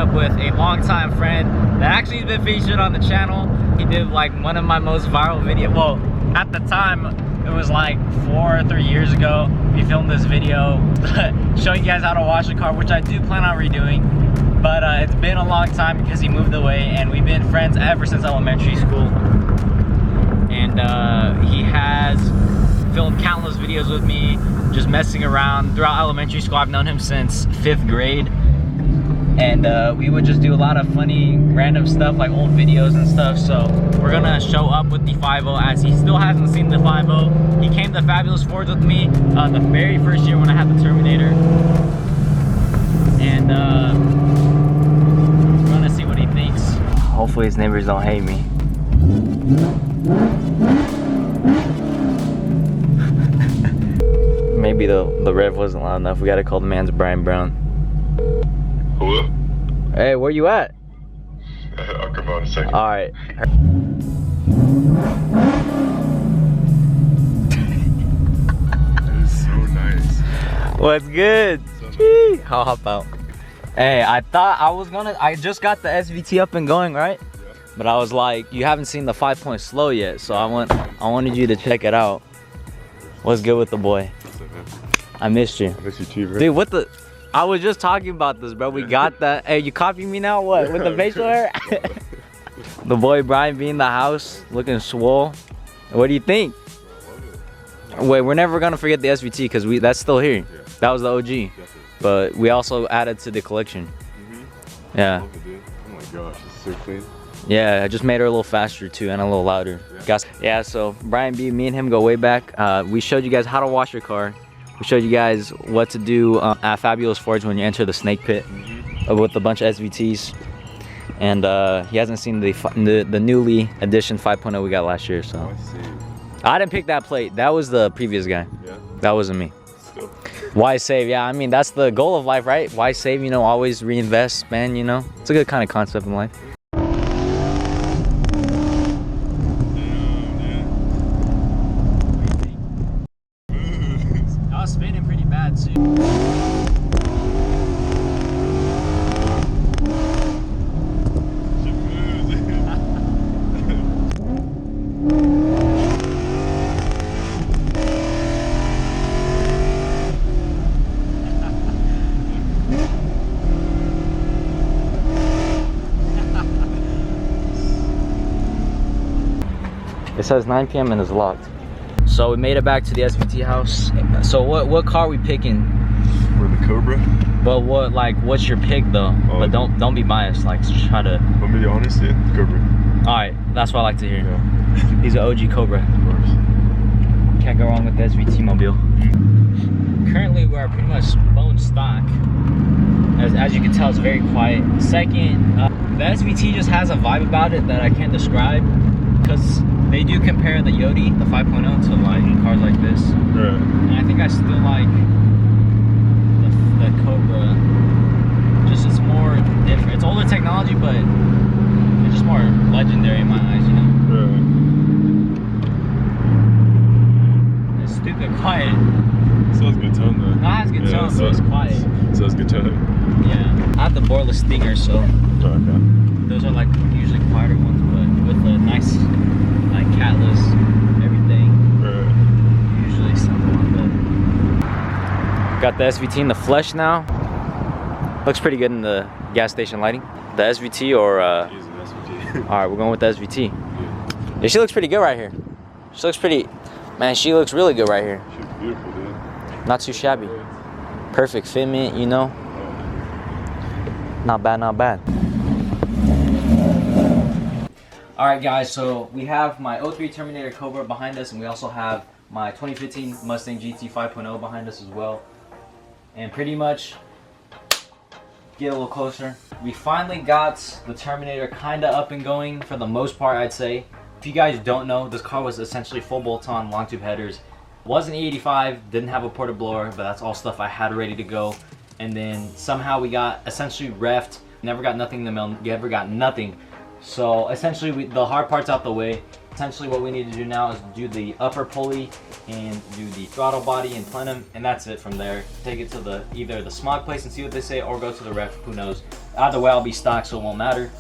up with a longtime friend that actually has been featured on the channel. He did like one of my most viral videos. Well, at the time, it was like 4 or 3 years ago. We filmed this video showing you guys how to wash a car, which I do plan on redoing. But it's been a long time because he moved away, and we've been friends ever since elementary school. And he has filmed countless videos with me, just messing around throughout elementary school. I've known him since 5th grade. And we would just do a lot of funny random stuff like old videos and stuff. So we're gonna show up with the 5.0 as he still hasn't seen the 5.0. He came to Fabulous Fords with me the very first year when I had the Terminator. And we're gonna see what he thinks. Hopefully his neighbors don't hate me. Maybe the rev wasn't loud enough. We gotta call the man's Brian Brown. Hello? Hey, where you at? I'll come out in a second. Alright. That is so nice. What's good? So nice. Gee, I'll hop out. Hey, I thought I was gonna, I just got the SVT up and going, right? Yeah. But I was like, you haven't seen the 5-point slow yet, so I wanted you to check it out. What's good with the boy? What's up, man? I missed you. I miss you too, bro. Dude, what the? I was just talking about this, bro. We got that. Hey, you copy me now? What? With the facial hair? The boy Brian being in the house, looking swole. What do you think? Wait, we're never gonna forget the SVT because that's still here. Yeah. That was the OG. Definitely. But we also added to the collection. Yeah. Love it, dude. Oh my gosh, it's so clean. Yeah, I just made her a little faster too and a little louder. Yeah, so Brian B, me and him go way back. We showed you guys how to wash your car. We showed you guys what to do at Fabulous Fords when you enter the snake pit with a bunch of SVTs. And he hasn't seen the newly edition 5.0 we got last year, so. Oh, I see. I didn't pick that plate. That was the previous guy. Yeah. That wasn't me. Still. Why save? Yeah, I mean, that's the goal of life, right? Why save, you know, always reinvest, spend, you know? It's a good kind of concept in life. I was spinning pretty bad too. It says 9 p.m. and it's locked. So we made it back to the SVT house. So what car are we picking? For the Cobra? But what's your pick though? But don't be biased. Like try to. Want me to be honest? Yeah, Cobra. All right, that's what I like to hear. Yeah. He's an OG Cobra. Of course. Can't go wrong with the SVT mobile. Currently, we're pretty much bone stock. As you can tell, it's very quiet. Second, the SVT just has a vibe about it that I can't describe, because they do compare the Yodi, the 5.0, to like cars like this. Right. And I think I still like the Cobra. Just it's more different. It's older technology, but it's just more legendary in my eyes, you know? Right. It's stupid quiet. So it's good tone though. It has good tone, so it's quiet. So it's good tone. Yeah. I have the boreless Stinger, so Okay. those are like usually quieter ones, but with a nice like catless everything. Right. Usually something like that. Got the SVT in the flesh now. Looks pretty good in the gas station lighting. The SVT or Use an SVT. alright, we're going with the SVT. Yeah, she looks pretty good right here. She looks pretty, man, she looks really good right here. She's beautiful, dude. Not too shabby. Perfect fitment, you know. Not bad, not bad. Alright guys, so we have my 03 Terminator Cobra behind us, and we also have my 2015 Mustang GT 5.0 behind us as well. And pretty much, get a little closer. We finally got the Terminator kinda up and going for the most part, I'd say. If you guys don't know, this car was essentially full bolt-on long tube headers. Was an E85, didn't have a porta blower, but that's all stuff I had ready to go. And then somehow we got essentially reffed, never got nothing in the mail, never got nothing. So essentially the hard part's out the way. Essentially what we need to do now is do the upper pulley and do the throttle body and plenum, and that's it from there. Take it to either the smog place and see what they say, or go to the ref, who knows. Either way, I'll be stock, so it won't matter.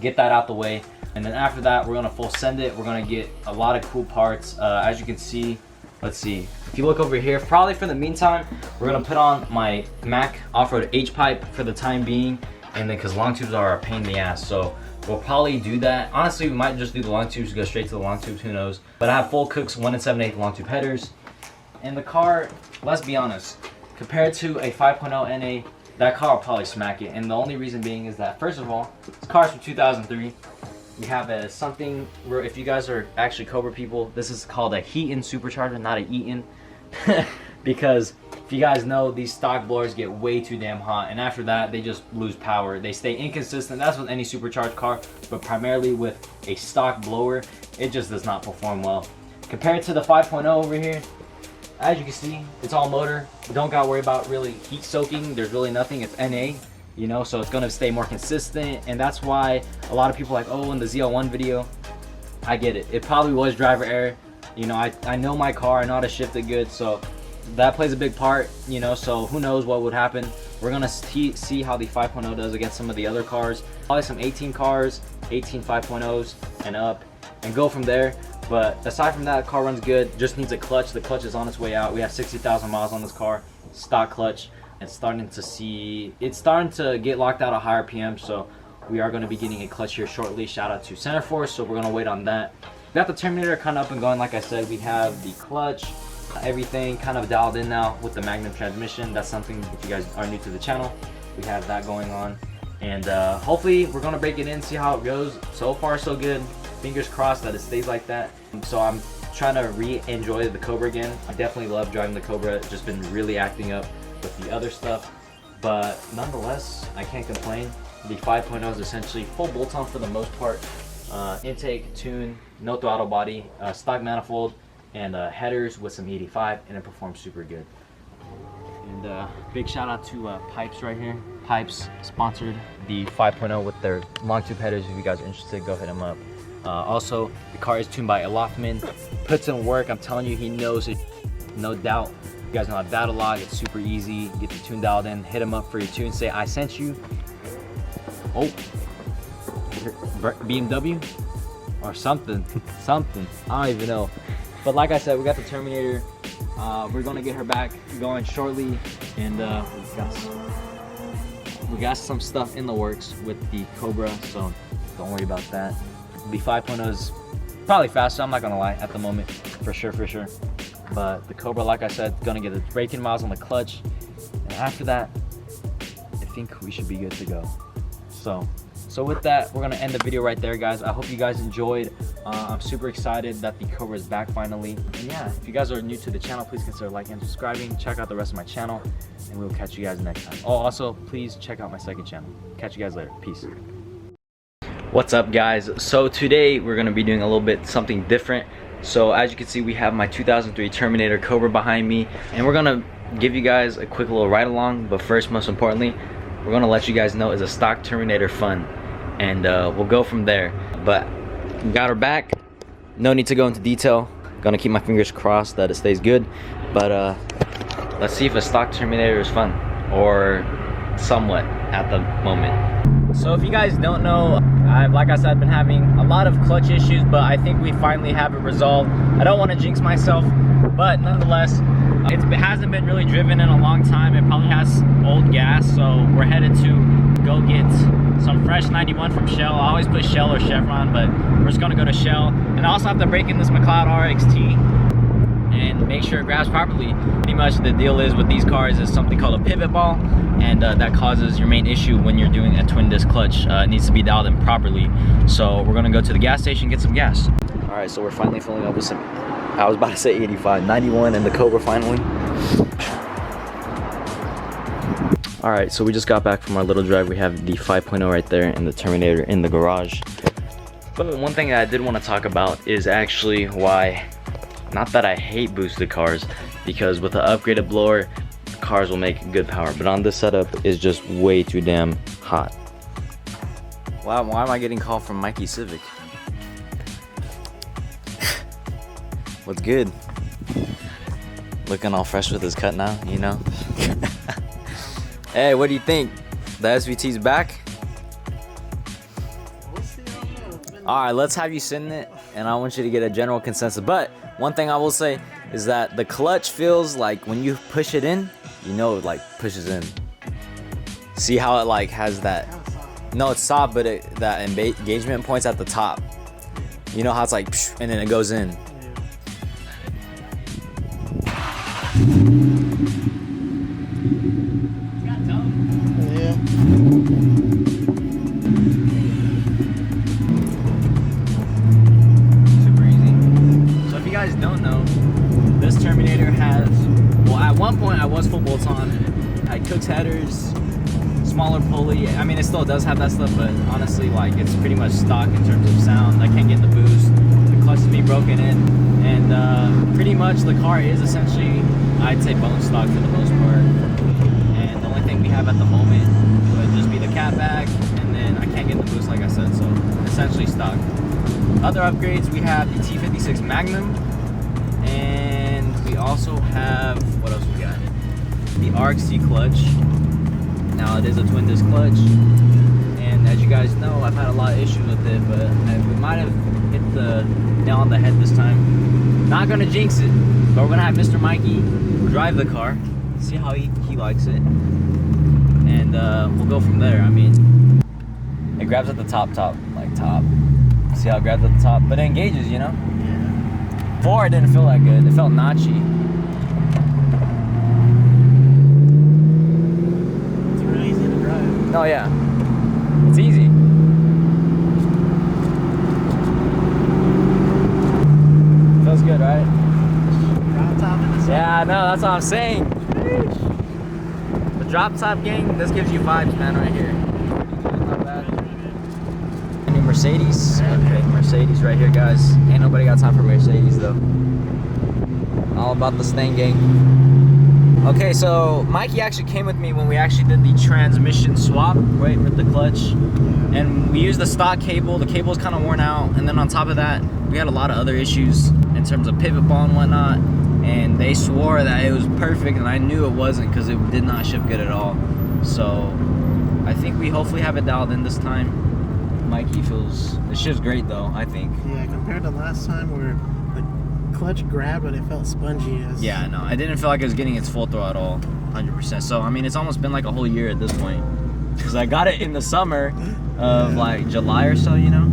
Get that out the way. And then after that, we're gonna full send it. We're gonna get a lot of cool parts. As you can see, let's see. If you look over here, probably for the meantime, we're gonna put on my Mac off-road H-pipe for the time being. And then, cause long tubes are a pain in the ass. So we'll probably do that. Honestly, we might just do the long tubes, go straight to the long tubes, who knows. But I have full Cooks 1 7/8 long tube headers. And the car, let's be honest, compared to a 5.0 NA, that car will probably smack it. And the only reason being is that, first of all, this car's from 2003. We have a something where, if you guys are actually Cobra people, this is called a heat-in supercharger, not a eat-in. Because if you guys know, these stock blowers get way too damn hot, and after that they just lose power. They stay inconsistent. That's with any supercharged car, but primarily with a stock blower, it just does not perform well. Compared to the 5.0 over here, as you can see, it's all motor. Don't gotta worry about really heat soaking. There's really nothing. It's NA, you know, so it's gonna stay more consistent. And that's why a lot of people are like, oh, in the ZL1 video, I get it. It probably was driver error. You know, I know my car, I know how to shift it good, so that plays a big part, you know, so who knows what would happen. We're gonna see how the 5.0 does against some of the other cars. Probably some 18 cars, 18 5.0s and up, and go from there. But aside from that, the car runs good. Just needs a clutch. The clutch is on its way out. We have 60,000 miles on this car, stock clutch. It's starting to get locked out at higher PM, so we are going to be getting a clutch here shortly. Shout out to Center Force, so we're going to wait on that. We got the Terminator kind of up and going. Like I said, we have the clutch, everything kind of dialed in now with the Magnum transmission. That's something, if you guys are new to the channel, we have that going on. And hopefully we're going to break it in, see how it goes. So far so good. Fingers crossed that it stays like that. So I'm trying to re-enjoy the Cobra again. I definitely love driving the Cobra. It's just been really acting up with the other stuff, but nonetheless, I can't complain. The 5.0 is essentially full bolt-on for the most part. Intake, tune, no throttle body, stock manifold, and headers with some 85, and it performs super good. And big shout out to Pipes right here. Pipes sponsored the 5.0 with their long tube headers. If you guys are interested, go hit them up. Also, the car is tuned by Loftman. Puts in work. I'm telling you, he knows it, no doubt. You guys know how to data log. It's super easy. Get the tune dialed in. Hit him up for your tune. Say I sent you. Oh, BMW or something. Something. I don't even know. But like I said, we got the Terminator. We're gonna get her back going shortly, and we got some stuff in the works with the Cobra, so don't worry about that. The 5.0 is probably faster, I'm not gonna lie, at the moment, for sure. But the Cobra, like I said, gonna get the braking miles on the clutch, and after that, I think we should be good to go. So with that, we're gonna end the video right there, guys. I hope you guys enjoyed. I'm super excited that the Cobra is back finally. And yeah, if you guys are new to the channel, please consider liking and subscribing. Check out the rest of my channel, and we'll catch you guys next time. Oh, also, please check out my second channel. Catch you guys later. Peace. What's up, guys? So today we're gonna be doing a little bit something different. So as you can see, we have my 2003 Terminator Cobra behind me, and we're gonna give you guys a quick little ride along. But first, most importantly, we're gonna let you guys know it's a stock Terminator fun, and we'll go from there. But we got her back. No need to go into detail. Gonna keep my fingers crossed that it stays good. But let's see if a stock Terminator is fun, or somewhat at the moment. So if you guys don't know, like I said, I've been having a lot of clutch issues, but I think we finally have it resolved. I don't want to jinx myself, but nonetheless, it hasn't been really driven in a long time. It probably has old gas, so we're headed to go get some fresh 91 from Shell. I always put Shell or Chevron, but we're just gonna go to Shell. And I also have to break in this McLeod RXT and make sure it grabs properly. Pretty much the deal is with these cars is something called a pivot ball, and that causes your main issue when you're doing a twin disc clutch. It needs to be dialed in properly. So we're gonna go to the gas station, get some gas. All right, so we're finally filling up with some, I was about to say 85, 91 and the Cobra finally. All right, so we just got back from our little drive. We have the 5.0 right there and the Terminator in the garage. But one thing that I did want to talk about is actually why, not that I hate boosted cars, because with the upgraded blower, cars will make good power, but on this setup is just way too damn hot. Wow, why am I getting called from Mikey Civic? What's good? Looking all fresh with his cut now, you know? Hey, what do you think? The SVT's back. All right, let's have you sit in it, and I want you to get a general consensus. But one thing I will say is that the clutch feels like when you push it in, you know it like pushes in. See how it like has that? No, it's soft, but that engagement points at the top. You know how it's like, psh, and then it goes in. Yeah. Super easy. So if you guys don't know, this Terminator has, well, at one point I was full bolts on. I had Cook's headers, smaller pulley. I mean, it still does have that stuff, but honestly, like, it's pretty much stock in terms of sound. I can't get the boost. The clutch is being broken in, and pretty much the car is essentially, I'd say, bone stock for the most part. And the only thing we have at the moment would just be the cat bag, and then I can't get the boost, like I said, so essentially stock. Other upgrades, we have the T56 Magnum, and we also have, what else we got? The RXC clutch. Now it is a twin disc clutch, and as you guys know, I've had a lot of issues with it, but we might have hit the nail on the head this time. Not gonna jinx it, but we're gonna have Mr. Mikey drive the car, see how he likes it, and we'll go from there. I mean, it grabs at the top, like top. See how it grabs at the top, but it engages, you know? Yeah. Before it didn't feel that good, it felt notchy. Oh yeah, it's easy. Feels good, right? Drop top in the sun. Yeah, I know, that's what I'm saying. The drop top gang, this gives you vibes, man, right here. Not bad. New Mercedes. Okay, Mercedes right here, guys. Ain't nobody got time for Mercedes though. All about the Stang gang. Okay, so Mikey actually came with me when we actually did the transmission swap, right, with the clutch. And we used the stock cable. The cable was kind of worn out. And then on top of that, we had a lot of other issues in terms of pivot ball and whatnot. And they swore that it was perfect, and I knew it wasn't because it did not ship good at all. So I think we hopefully have it dialed in this time. Mikey feels, it ships great though, I think. Yeah, compared to last time where the clutch grabbed, but it felt spongy. Yeah, no, I didn't feel like it was getting its full throw at all, 100%. So, I mean, it's almost been like a whole year at this point. Because I got it in the summer of like July or so, you know?